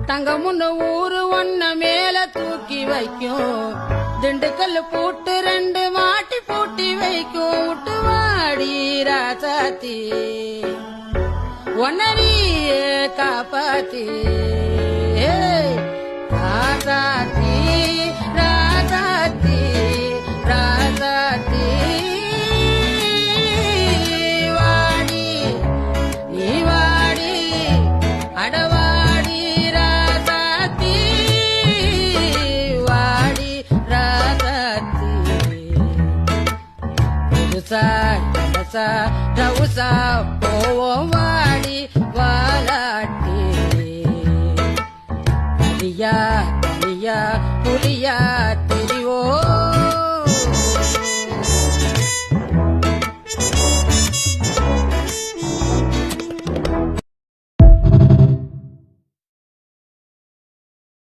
தங்கமுன்னு ஊரு ஒன்ன மேல தூக்கி வைக்கும் திண்டுக்கல் பூட்டு 2 மாட்டி பூட்டி வைக்கும் விட்டு வாடி ராசாத்தி ஒன்னரியே காப்பாத்தி ராசாத்தி ராசாத்தி ராசாத்தி வாடி நீ வாடி அடவாடி ராசாத்தி வாடி ராசாத்தி புதுசா கலசா ரவுசா போவோம் வாடி வாலாட்டி தனியா தனியா புலியாட்டி